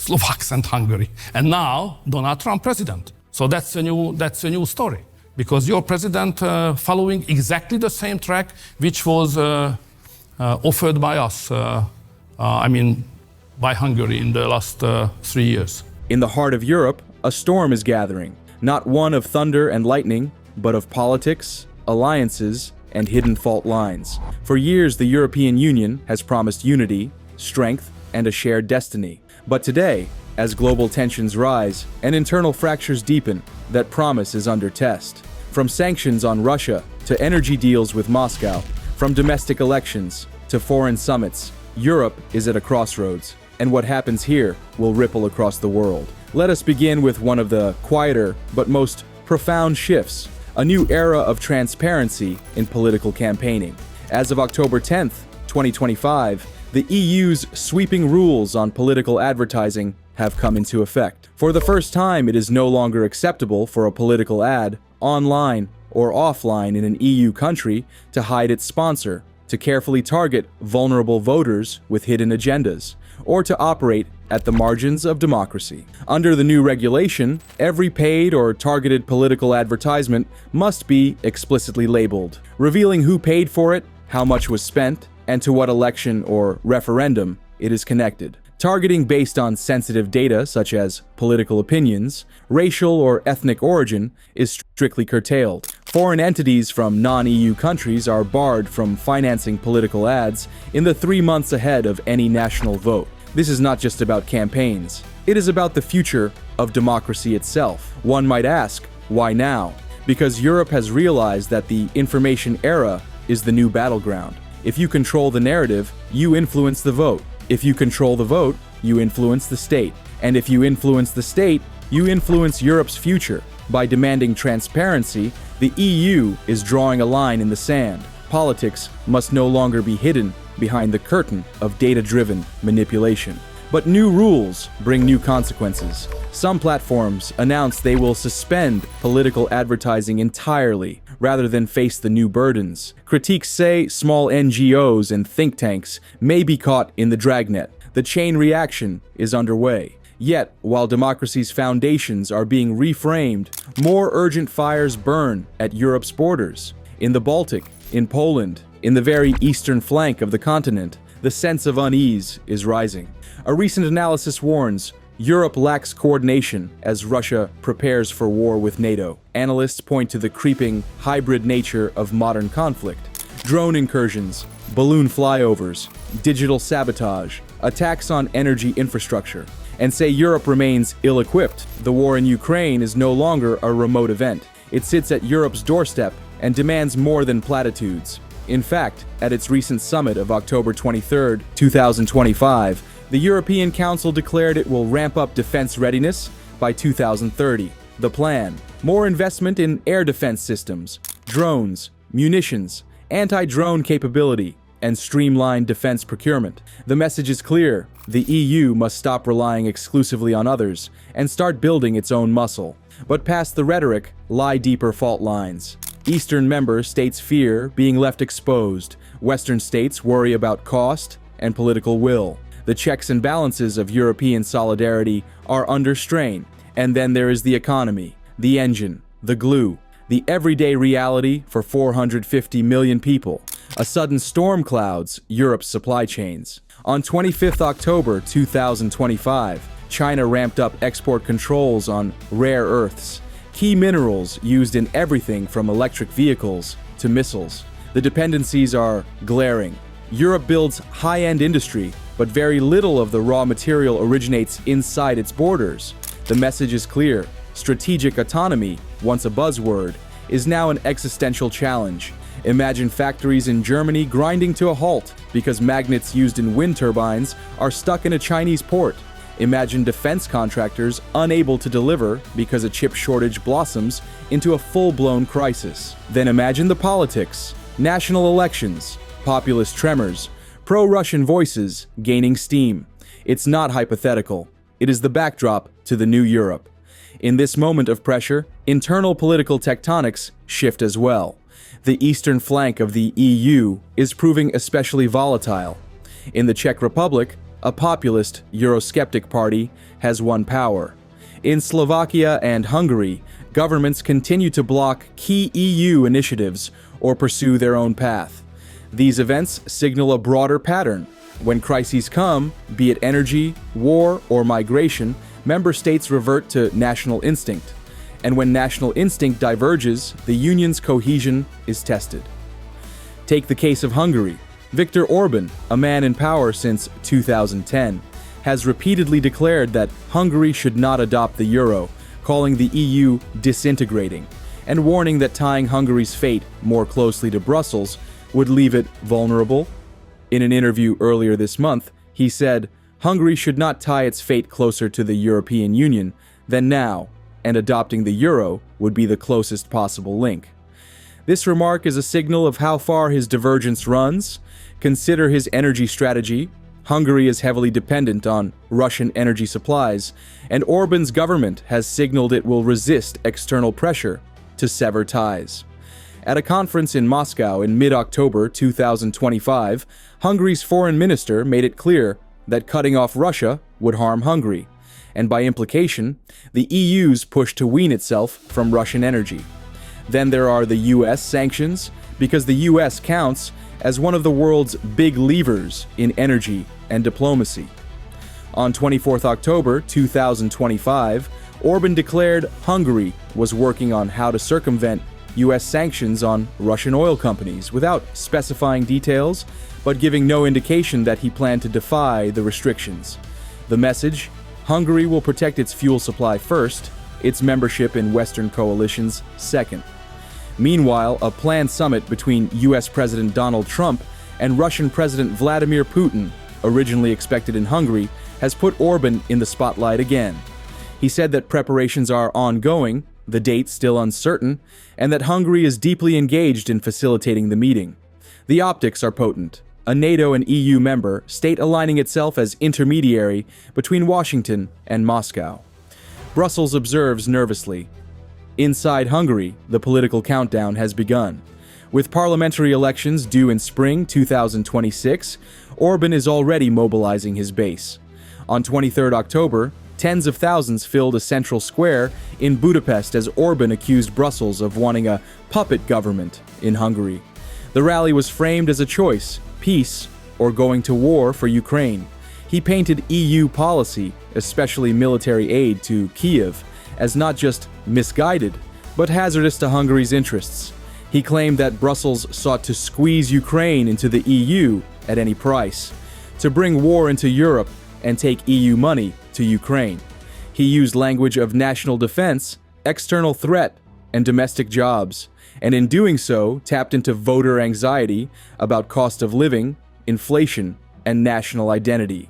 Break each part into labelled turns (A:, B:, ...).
A: Slovaks and Hungary. And now Donald Trump president. So that's a new story, because your president following exactly the same track which was offered by us, by Hungary in the last 3 years.
B: In the heart of Europe, a storm is gathering, not one of thunder and lightning, but of politics, alliances, and hidden fault lines. For years, the European Union has promised unity, strength, and a shared destiny. But today, as global tensions rise and internal fractures deepen, that promise is under test. From sanctions on Russia to energy deals with Moscow, from domestic elections to foreign summits, Europe is at a crossroads, and what happens here will ripple across the world. Let us begin with one of the quieter but most profound shifts, a new era of transparency in political campaigning. As of October 10th, 2025, the EU's sweeping rules on political advertising have come into effect. For the first time, it is no longer acceptable for a political ad, online or offline in an EU country, to hide its sponsor, to carefully target vulnerable voters with hidden agendas, or to operate at the margins of democracy. Under the new regulation, every paid or targeted political advertisement must be explicitly labeled, revealing who paid for it, how much was spent, and to what election or referendum it is connected. Targeting based on sensitive data such as political opinions, racial or ethnic origin is strictly curtailed. Foreign entities from non-EU countries are barred from financing political ads in the 3 months ahead of any national vote. This is not just about campaigns. It is about the future of democracy itself. One might ask, why now? Because Europe has realized that the information era is the new battleground. If you control the narrative, you influence the vote. If you control the vote, you influence the state. And if you influence the state, you influence Europe's future. By demanding transparency, the EU is drawing a line in the sand. Politics must no longer be hidden behind the curtain of data-driven manipulation. But new rules bring new consequences. Some platforms announce they will suspend political advertising entirely rather than face the new burdens. Critiques say small NGOs and think tanks may be caught in the dragnet. The chain reaction is underway. Yet, while democracy's foundations are being reframed, more urgent fires burn at Europe's borders. In the Baltic, in Poland, in the very eastern flank of the continent, the sense of unease is rising. A recent analysis warns Europe lacks coordination as Russia prepares for war with NATO. Analysts point to the creeping hybrid nature of modern conflict. Drone incursions, balloon flyovers, digital sabotage, attacks on energy infrastructure, and say Europe remains ill-equipped. The war in Ukraine is no longer a remote event. It sits at Europe's doorstep and demands more than platitudes. In fact, at its recent summit of October 23, 2025, the European Council declared it will ramp up defense readiness by 2030. The plan: more investment in air defense systems, drones, munitions, anti-drone capability, and streamlined defense procurement. The message is clear: the EU must stop relying exclusively on others and start building its own muscle. But past the rhetoric lie deeper fault lines. Eastern member states fear being left exposed. Western states worry about cost and political will. The checks and balances of European solidarity are under strain. And then there is the economy, the engine, the glue, the everyday reality for 450 million people. A sudden storm clouds Europe's supply chains. On 25th October 2025, China ramped up export controls on rare earths, key minerals used in everything from electric vehicles to missiles. The dependencies are glaring. Europe builds high-end industry, but very little of the raw material originates inside its borders. The message is clear: strategic autonomy, once a buzzword, is now an existential challenge. Imagine factories in Germany grinding to a halt because magnets used in wind turbines are stuck in a Chinese port. Imagine defense contractors unable to deliver because a chip shortage blossoms into a full-blown crisis. Then imagine the politics: national elections, populist tremors, pro-Russian voices gaining steam. It's not hypothetical. It is the backdrop to the new Europe. In this moment of pressure, internal political tectonics shift as well. The eastern flank of the EU is proving especially volatile. In the Czech Republic, a populist Eurosceptic party, has won power. In Slovakia and Hungary, governments continue to block key EU initiatives or pursue their own path. These events signal a broader pattern. When crises come, be it energy, war, or migration, member states revert to national instinct. And when national instinct diverges, the union's cohesion is tested. Take the case of Hungary. Viktor Orbán, a man in power since 2010, has repeatedly declared that Hungary should not adopt the euro, calling the EU disintegrating, and warning that tying Hungary's fate more closely to Brussels would leave it vulnerable. In an interview earlier this month, he said, "Hungary should not tie its fate closer to the European Union than now, and adopting the euro would be the closest possible link." This remark is a signal of how far his divergence runs. Consider his energy strategy. Hungary is heavily dependent on Russian energy supplies, and Orban's government has signaled it will resist external pressure to sever ties. At a conference in Moscow in mid-October 2025, Hungary's foreign minister made it clear that cutting off Russia would harm Hungary, and by implication, the EU's push to wean itself from Russian energy. Then there are the US sanctions, because the US counts as one of the world's big levers in energy and diplomacy. On 24th October 2025, Orban declared Hungary was working on how to circumvent US sanctions on Russian oil companies without specifying details, but giving no indication that he planned to defy the restrictions. The message: Hungary will protect its fuel supply first, its membership in Western coalitions second. Meanwhile, a planned summit between US President Donald Trump and Russian President Vladimir Putin, originally expected in Hungary, has put Orban in the spotlight again. He said that preparations are ongoing, the date still uncertain, and that Hungary is deeply engaged in facilitating the meeting. The optics are potent. A NATO and EU member, state aligning itself as intermediary between Washington and Moscow. Brussels observes nervously. Inside Hungary, the political countdown has begun. With parliamentary elections due in spring 2026, Orban is already mobilizing his base. On 23rd October, tens of thousands filled a central square in Budapest as Orban accused Brussels of wanting a puppet government in Hungary. The rally was framed as a choice: peace or going to war for Ukraine. He painted EU policy, especially military aid to Kiev, as not just misguided, but hazardous to Hungary's interests. He claimed that Brussels sought to squeeze Ukraine into the EU at any price, to bring war into Europe and take EU money to Ukraine. He used language of national defense, external threat, and domestic jobs, and in doing so tapped into voter anxiety about cost of living, inflation, and national identity.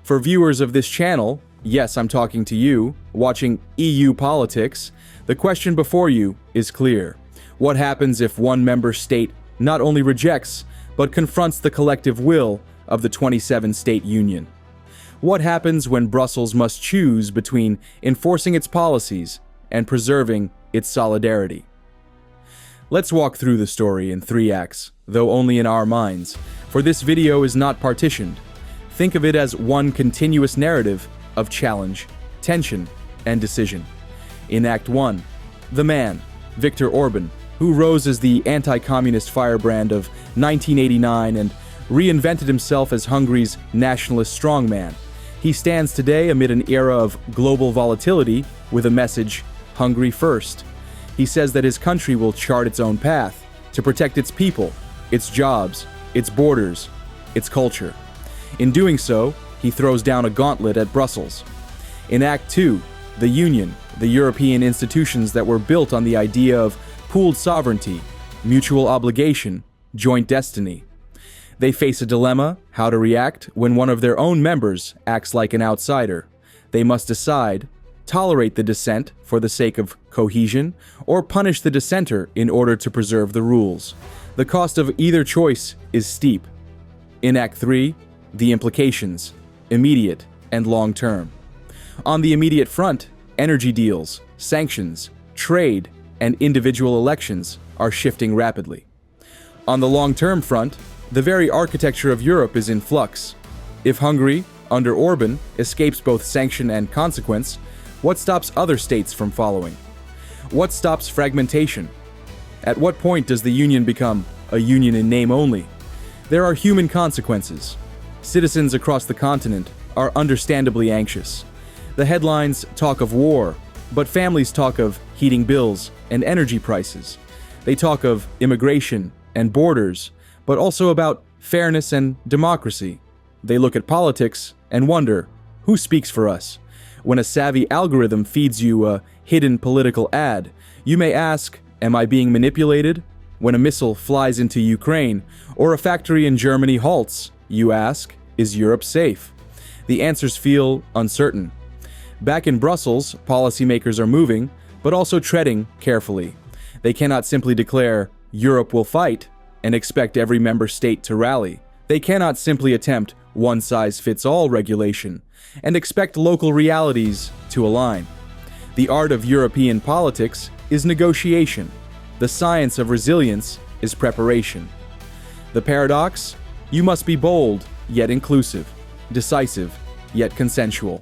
B: For viewers of this channel, yes, I'm talking to you, watching EU politics, the question before you is clear. What happens if one member state not only rejects, but confronts the collective will of the 27-state union? What happens when Brussels must choose between enforcing its policies and preserving its solidarity? Let's walk through the story in 3 acts, though only in our minds, for this video is not partitioned. Think of it as one continuous narrative of challenge, tension, and decision. In Act 1, the man, Viktor Orbán, who rose as the anti-communist firebrand of 1989 and reinvented himself as Hungary's nationalist strongman. He stands today amid an era of global volatility with a message, Hungary first. He says that his country will chart its own path to protect its people, its jobs, its borders, its culture. In doing so, he throws down a gauntlet at Brussels. In Act 2, the Union, the European institutions that were built on the idea of pooled sovereignty, mutual obligation, joint destiny. They face a dilemma: how to react when one of their own members acts like an outsider. They must decide, tolerate the dissent for the sake of cohesion, or punish the dissenter in order to preserve the rules. The cost of either choice is steep. In Act 3, the implications, immediate and long-term. On the immediate front, energy deals, sanctions, trade, and individual elections are shifting rapidly. On the long-term front, the very architecture of Europe is in flux. If Hungary, under Orban, escapes both sanction and consequence, what stops other states from following? What stops fragmentation? At what point does the union become a union in name only? There are human consequences. Citizens across the continent are understandably anxious. The headlines talk of war, but families talk of heating bills and energy prices. They talk of immigration and borders, but also about fairness and democracy. They look at politics and wonder, who speaks for us? When a savvy algorithm feeds you a hidden political ad, you may ask, am I being manipulated? When a missile flies into Ukraine or a factory in Germany halts, you ask, is Europe safe? The answers feel uncertain. Back in Brussels, policymakers are moving, but also treading carefully. They cannot simply declare, Europe will fight, and expect every member state to rally. They cannot simply attempt one-size-fits-all regulation and expect local realities to align. The art of European politics is negotiation. The science of resilience is preparation. The paradox? You must be bold, yet inclusive, decisive, yet consensual.